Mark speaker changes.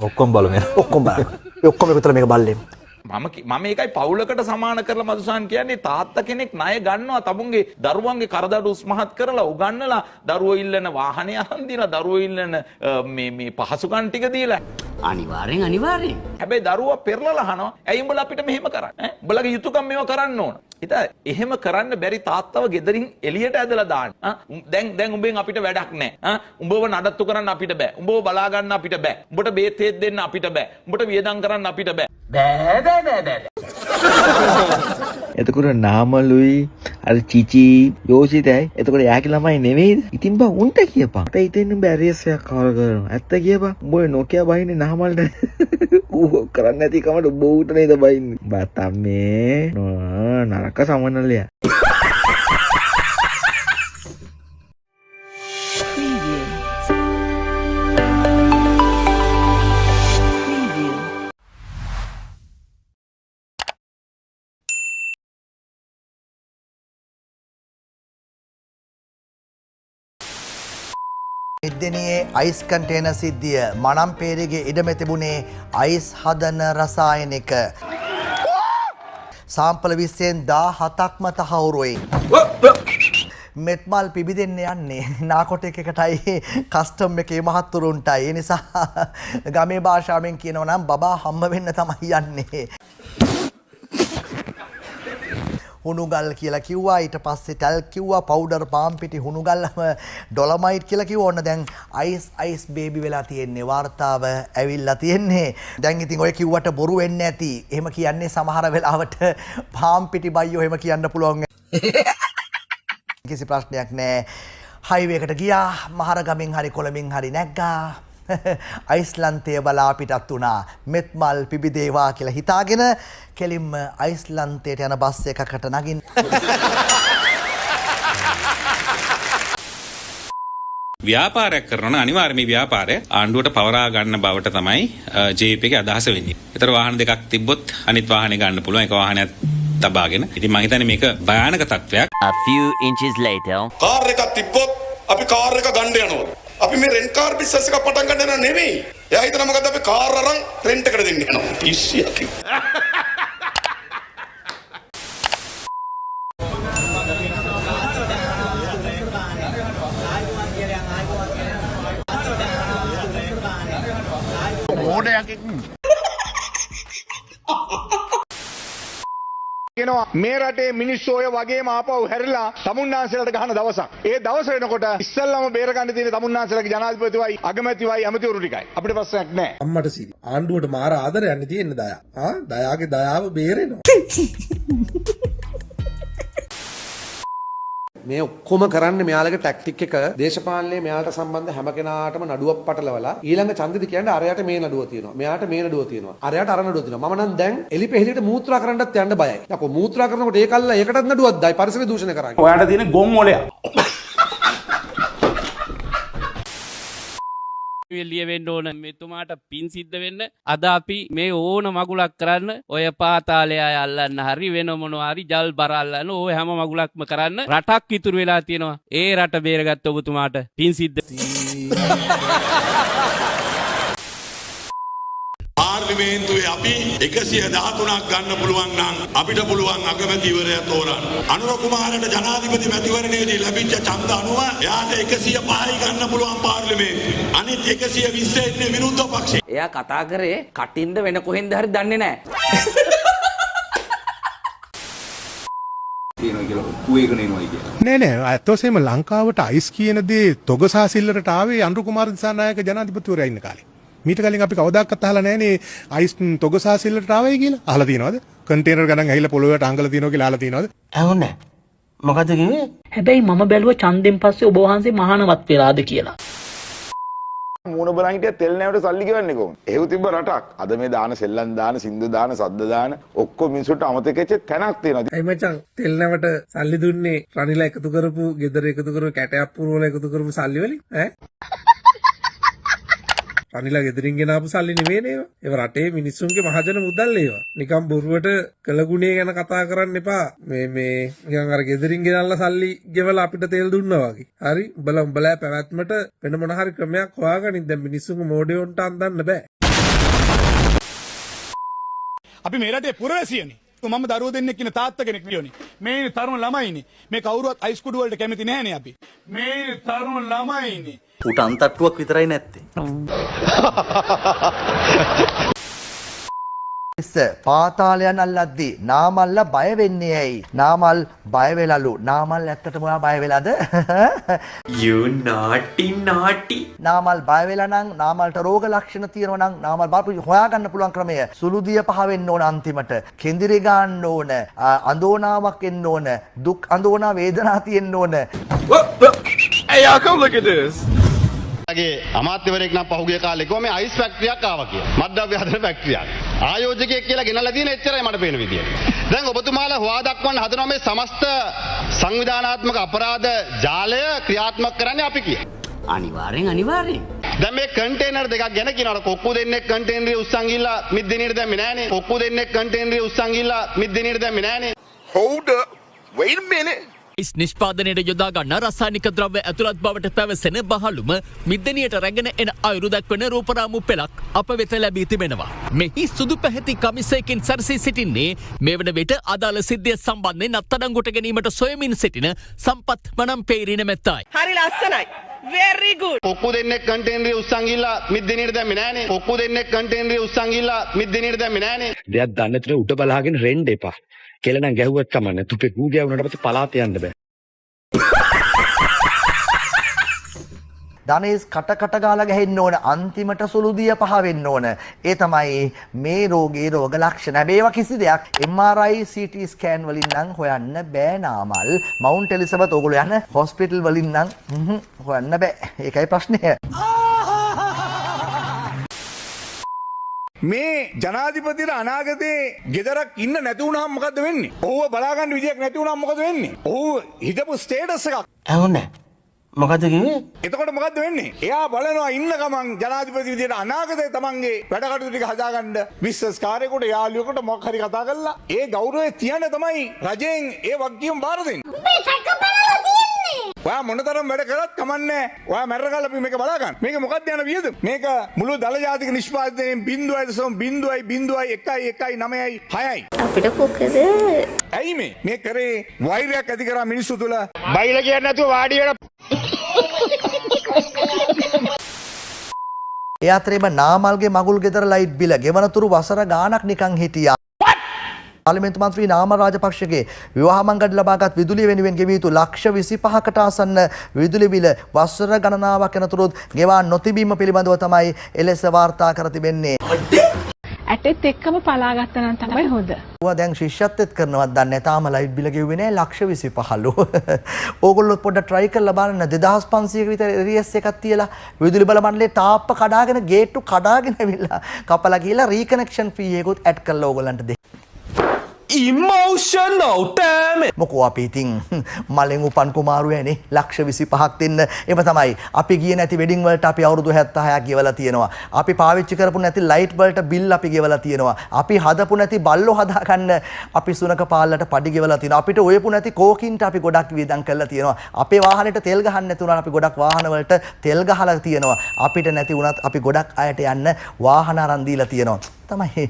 Speaker 1: ඔක්කොම බලමු.
Speaker 2: ඔක්කොම බලන්න. ඔක්කොම එකතර මේක බල්ලෙන්.
Speaker 3: මම ඒකයි පවුලකට සමාන කරලා මදුසාන් කියන්නේ තාත්තා කෙනෙක් ණය ගන්නවා තමුන්ගේ දරුවන්ගේ කරදර උස්මහත් කරලා උගන්නලා දරුවෝ ඉල්ලන වාහනේ අරන් දීලා දරුවෝ ඉල්ලන මේ පහසුකම් ටික දීලා
Speaker 4: අනිවාර්යෙන්
Speaker 3: හැබැයි දරුවා පෙරලලා අහනවා ඇයි උඹලා අපිට මෙහෙම කරන්නේ උඹලගේ යුතුයකම් මේව කරන්න ඕන ඉතින් එහෙම කරන්න බැරි තාත්තව ගෙදරින් එළියට ඇදලා දාන්න දැන් උඹෙන් අපිට වැඩක් නැහැ උඹව නඩත්තු කරන්න අපිට බෑ උඹව බලා ගන්න අපිට බෑ උඹට බේත් හේත් දෙන්න අපිට බෑ උඹට වියදම් කරන්න අපිට බෑ
Speaker 5: එතකොට නාමලුයි අර චිචි යෝෂිතයි එතකොට යාගේ ළමයි නෙවෙයිද? ඉතින් බා උන්ට කියපන්. අපේ හිතෙන් උඹ ඇරියස්යක් කවර කරනවා. ඇත්ත කියපන්. උඹ නොකිය බයින්නේ නාමල්ට. ඌ කරන්නේ නැති කමට උඹ ඌට නේද බයින්නේ. බා තමේ නරක සමනලයා.
Speaker 2: ඉද්දෙනියේ අයිස් කන්ටේනර් සිද්ධිය මනම්පේරිගේ ඉඩම තිබුණේ අයිස් හදන රසායනික සාම්පල 20න් 17ක්ම තහවුරුයි. මෙත්මල් පිබිදෙන්න යන්නේ නාකොටෙක් එකටයි කස්ටම් එකේ මහත්තුරුන්ටයි. ඒ නිසා ගමේ භාෂාවෙන් කියනවා නම් බබා හම්බ වෙන්න තමයි යන්නේ. හුණුගල් කියලා කිව්වා ඊට පස්සේ ටැල් කිව්වා පවුඩර් පාම් පිටි හුණුගල්ම ඩොලමයිට් කියලා කිව්වා ඔන්න දැන් අයිස් බේබි වෙලා තියෙන්නේ වාර්තාව ඇවිල්ලා තියෙන්නේ දැන් ඉතින් ඔය කිව්වට බොරු වෙන්නේ නැති එහෙම කියන්නේ සමහර වෙලාවට පාම් පිටි බයියෝ එහෙම කියන්න පුළුවන් කිසි ප්‍රශ්නයක් නැහැ හයිවේ එකට ගියා මහරගමින් හරි කොළඹින් හරි නැග්ගා අයිස්ලන්තය බලා පිටත් වුණා මෙත්මල් පිබිදේවා කියලා හිතාගෙන කෙලින්ම අයිස්ලන්තයට යන බස් එකකට නගින්න
Speaker 6: ව්‍යාපාරයක් කරනවා අනිවාර්යයෙන්ම මේ ව්‍යාපාරය ආණ්ඩුවට පවරා ගන්න බවට තමයි ජේපී එකේ අදහස වෙන්නේ. ඒතර වාහන දෙකක් තිබ්බොත් අනිත් වාහනේ ගන්න පුළුවන් එක වාහනයක් තබාගෙන. ඉතින් මම හිතන්නේ මේක භයානක තත්වයක්.
Speaker 4: A few inches later
Speaker 7: car එකක් තිබ්බොත් අපි කාර් එක ගන්න යනවා. අපි මේ රෙන්ට් කාර් බිස්නස් එකක් පටන් ගන්න යනවා නෙමෙයි. එයා හිතනවා මොකද අපි කාර් අරන් රෙන්ට් එකට දෙන්න යනවා. ඉස්සියක්.
Speaker 8: මේ රටේ මිනිස්සු ඔය වගේම ආපහු හැරිලා තමුන්නාන්සලට ගහන දවසක්. ඒ දවස වෙනකොට ඉස්සල්ලාම බේර ගන්න තියෙන තමුන්නාන්සලගේ ජනාධිපතිවයි අගමැතිවයි ඇමතිවරු ටිකයි. අපිට ප්‍රශ්නයක් නැහැ.
Speaker 9: අම්මට සීරි. ආණ්ඩුවට මාර ආදරයක් තියෙන්නේ දයා. දයාගේ දයාව බේරෙනවා.
Speaker 10: මේ ඔක්කොම කරන්නේ මෙයාලගේ ටැක්ටික් එක දේශපාලනයේ මෙයාලට සම්බන්ධ හැම කෙනාටම නඩුවක් පටලවලා ඊළඟ ඡන්දෙදි කියන්නේ අරයට මේ නඩුව තියෙනවා මෙයාට මේ නඩුව තියෙනවා අරයට අර නඩුව තියෙනවා මම නම් දැන් එලිපෙහෙලියට මූත්‍රා කරන්නත් යන්න බයයි යකෝ මූත්‍රා කරනකොට ඒකල්ලා ඒකටත් නඩුවක් දායි පරිසර දූෂණය කරන්නේ
Speaker 3: ඔයාට තියෙන ගොම් මොලයක්
Speaker 11: ලියවෙන්න ඕන මෙතුමාට පින් සිද්ධ වෙන්න අද අපි මේ ඕන මගුලක් කරන්න ඔය පාතාලය අල්ලන්න හරි වෙන මොනවා හරි ජල් බර අල්ලන්න ඔය හැම මගුලක්ම කරන්න රටක් ඉතුරු වෙලා තියෙනවා ඒ රට බේරගත්ත ඔබතුමාට පින් සිද්ධ
Speaker 7: පාර්ලිමේන්තුවේ අපි 113ක් ගන්න පුළුවන් නම් අපිට පුළුවන් අගමැතිවරයා තෝරන්න. අනුර කුමාරට ජනාධිපති මැතිවරණයේදී ලැබිච්ච ඡන්ද අනුව එයාට 105යි ගන්න පුළුවන් පාර්ලිමේන්තුවේ. අනිත් 120 ඉන්නේ විරුද්ධ පක්ෂේ.
Speaker 4: එයා කතා කරේ කටින්ද වෙන කොහෙන්ද හරි දන්නේ නැහැ.
Speaker 8: නෑ ඇත්තටම ලංකාවට අයිස් කියන දේ තොගසාසිල්ලට ආවේ අනුර කුමාර දිසානායක ජනාධිපතිවරයා ඉන්න කාලේ. මීට කලින් අපි කවදාකවත් අහලා නැහනේ අයිස් තොගසාසිල්ලට ආවයි කියලා. අහලා තියෙනවද? කන්ටේනර් ගණන් ඇහිලා පොළොවට අංගල තියෙනවා කියලා අහලා තියෙනවද?
Speaker 2: ඇහුන්නේ මොකද කිව්වේ?
Speaker 12: හැබැයි මම බැලුවා ඡන්දෙන් පස්සේ ඔබ වහන්සේ මහානවත් වෙලාද කියලා.
Speaker 3: මූණ බලන් හිටිය තෙල් නැවට සල්ලි ගෙවන්නේ කොහොමද? එහෙව් තිබ්බ රටක්. අද මේ දාන සෙල්ලම් දාන සින්දු දාන සද්ද දාන ඔක්කොම මිනිසුන්ට අමතක වෙච්ච තැනක් තියෙනවා.
Speaker 9: අයි මචං තෙල් නැවට සල්ලි දුන්නේ රනිලා එකතු කරපු ගෙදර එකතු කරපු කැටයක් පුරවල එකතු කරපු සල්ලි වලින් ඈ රනිලා ගෙදරින් ගෙනාපු සල්ලි නෙවෙයි නේවා. ඒව රටේ මිනිස්සුන්ගේ මහජන මුදල් ඒවා. නිකම් බොරුවට කළගුණේ ගැන කතා කරන්න එපා. මේ නිකන් අර ගෙදරින් ගෙනල්ලා සල්ලි ගෙවලා අපිට තෙල් දුන්නා වගේ. හරි? උඹලා පැවැත්මට වෙන මොන හරි ක්‍රමයක් හොයාගනින්. දැන් මිනිස්සුන්ගේ මොඩියොන්ට අන්දන්න බෑ.
Speaker 7: අපි මේ රටේ පුරවැසියනේ. මම දරුවෝ දෙන්නෙක් ඉන්න තාත්තා කෙනෙක් වියෝනේ. මේ තරුණ ළමයිනේ. මේ කවුරුවත් අයිස්කුඩු වලට කැමති නැහනේ අපි. මේ තරුණ ළමයිනේ.
Speaker 2: උට අන්තට්ටුවක් විතරයි නැත්තේ. පාතාලයන් අල්ලද්දී නාමල්ල බය වෙන්නේ ඇයි? නාමල් බය වෙලලු. නාමල් ඇත්තටම ඔයා බය වෙලාද?
Speaker 5: You naughty.
Speaker 2: නාමල් බය වෙලා නම් නාමල්ට රෝග ලක්ෂණ තියෙනවා නම් නාමල් බලපු හොයාගන්න පුළුවන් ක්‍රමය. සුළුදිය පහ වෙන්න ඕන අන්තිමට. කෙඳිරි ගන්න ඕන. අඳෝනාවක් එන්න ඕන. දුක් අඳෝනා වේදනා තියෙන්න ඕන.
Speaker 7: Hey, y'all come look at this.
Speaker 1: ගේ අමාත්‍යවරයෙක් නම් පහුගිය කාලේ කිව්වා මේ අයිස් ෆැක්ටරියක් ආවා කියලා. මත්ද්‍රව්‍ය හදන ෆැක්ටරියක්. ආයෝජකයෙක් කියලා ගෙනල්ලා තියෙන එච්චරයි මට පේන විදියට. දැන් ඔබතුමාලා හොවා දක්වන්න හදනවා මේ සමස්ත සංවිධානාත්මක අපරාධ ජාලය ක්‍රියාත්මක කරන්නේ අපි කිය.
Speaker 4: අනිවාර්යෙන්.
Speaker 1: දැන් මේ කන්ටේනර් දෙකක් ගැන කියනවා. කොක්කු දෙන්නෙක් කන්ටේනරේ උස්සන් ගිහලා මිද්දෙනියට දැම්මේ නෑනේ. කොක්කු දෙන්නෙක් කන්ටේනරේ උස්සන් ගිහලා මිද්දෙනියට දැම්මේ නෑනේ.
Speaker 7: Hold up. Wait a minute.
Speaker 11: නිෂ්පාදනයට යොදා ගන්න රසායනික ද්‍රව්‍ය ඇතුළත් බවට පැවසෙන බහලුම මිද්දනියට රැගෙන එන අයුරු දක්වන රූපරාමු පෙළක් අප වෙත ලැබී තිබෙනවා. මෙහි සුදු පැහැති කමිසයකින් සැරසී සිටින්නේ මේ වන විට අදාළ සිද්ධිය සම්බන්ධයෙන් අත්අඩංගුවට ගැනීමට සොයමින් සිටින සම්පත් මනම්පේරි නැමැත්තයි.
Speaker 13: හරි ලස්සනයි. very good.
Speaker 1: කොක්කු දෙන්නෙක් කන්ටේනරේ උස්සන් ගිහලා මිද්දෙනියට දැම්මේ නෑනේ. කොක්කු දෙන්නෙක් කන්ටේනරේ උස්සන් ගිහලා මිද්දෙනියට දැම්මේ නෑනේ.
Speaker 5: දෙයක් දන්නේ නැතුව උඩ බලාගෙන රෙන්න එපා. කෙලනම් ගැහුවත් කමන්නේ. තුපේ කූ ගැවුනට පස්සේ පලාත යන්න බෑ.
Speaker 2: ධනේස් කට ගාලා ගහෙන්න ඕන අන්තිමට සුළුදිය පහ වෙන්න ඕන. ඒ තමයි මේ රෝගේ රෝග ලක්ෂණ. මේවා කිසි දෙයක් MRI CT ස්කෑන් වලින් නම් හොයන්න බෑ නාමල්. මවුන්ට් එලිසබෙත් ඕගොල්ලෝ යන හොස්පිටල් වලින් නම් හොයන්න බෑ. ඒකයි ප්‍රශ්නය.
Speaker 7: මේ ජනාධිපතිට අනාගතේ ගෙදරක් ඉන්න නැති වුණාම මොකද්ද වෙන්නේ? ඔහුව බලාගන්න විදියක් නැති වුණාම මොකද වෙන්නේ? ඔහු හිටපු ස්ටේටස් එකක්.
Speaker 5: ඇහුනේ. මොකද කිව්වේ?
Speaker 7: එතකොට මොකද්ද වෙන්නේ? එයා බලනවා ඉන්න ගමන් ජනාධිපති විදියට අනාගතේ තමන්ගේ වැඩ කටයුතු ටික හදාගන්න බිස්නස් කාර්යයකට යාළුවෙකුට මොකක් හරි කතා කරලා ඒ ගෞරවය තියන්න තමයි රජයෙන් ඒ වගකීම බාර දෙන්නේ. මේ සැක බලලා තියන්නේ. ඔයා මොනතරම් වැඩ කරත් කමන්නේ. ඔයා මැරරගල අපි මේක බලා ගන්න. මේක මොකක්ද යන වියද? මේක මුළු දල ජාතික නිෂ්පාදනයෙන් 0.0.0.1.9.6යි.
Speaker 13: අපිට කොකද?
Speaker 7: ඇයි මේ කරේ වෛරයක් ඇති කරා මිනිස්සු තුල?
Speaker 1: බයිලා කියන්නේ නැතුව වාඩි වෙලා
Speaker 2: ඒ අතරේම නාමල්ගේ මගුල් ගෙදර ලයිට් බිල ගෙවනතුරු වසර ගාණක් නිකන් හිටියා. පාර්ලිමේන්තු මන්ත්‍රී නාමල් රාජපක්ෂගේ විවාහ මංගල්‍ය ලබාගත් විදුලිය වෙනුවෙන් ගෙවිය යුතු ලක්ෂ 25කට ආසන්න විදුලි බිල වසර ගණනාවක් යනතුරුත් ගෙවා නොතිබීම පිළිබඳව තමයි එලෙස වාර්තා කර තිබෙන්නේ.
Speaker 13: ඇටෙත් එක්කම පලාගත්ත නම් තමයි හොඳ.
Speaker 2: ඔයා දැන් ශිෂ්‍යත්වෙත් කරනවත් දන්නේ නැහැ. තාම ලයිට් බිල ගෙව්වේ නැහැ ලක්ෂ 25ලු. ඕගොල්ලෝ පොඩ්ඩක් try කරලා බලන්න 2500ක විතර ARS එකක් තියලා විදුලි බල මණ්ඩලයේ තාප්ප කඩාගෙන ගේට්ටු කඩාගෙන ඇවිල්ලා කපලා ගිහලා රීකනෙක්ෂන් ෆී එකකුත් ඇඩ් කරලා ඕගොල්ලන්ට දෙන්න.
Speaker 3: Emotional damn it.
Speaker 2: මොකෝ අපි ඉතින් මලෙන් උපන් කුමාරු ඇනේ ලක්ෂ 25ක් දෙන්න. එම තමයි අපි ගියේ නැති වෙඩින් වලට අපි අවුරුදු 76ක් ගෙවලා තියෙනවා. අපි පාවිච්චි කරපු නැති ලයිට් වලට බිල් අපි ගෙවලා තියෙනවා. අපි හදපු නැති බල්ලෝ හදාගන්න අපි සුනක පාල්ලට පඩි ගෙවලා තියෙනවා. අපිට ඔයපු නැති කෝකින්ට අපි ගොඩක් වියදම් කරලා තියෙනවා. අපේ වාහනෙට තෙල් ගහන්න නැති වුණා අපි ගොඩක් වාහන වලට තෙල් ගහලා තියෙනවා. අපිට නැති වුණත් අපි ගොඩක් අයට යන්න වාහන අරන් දීලා තියෙනවා. තමයි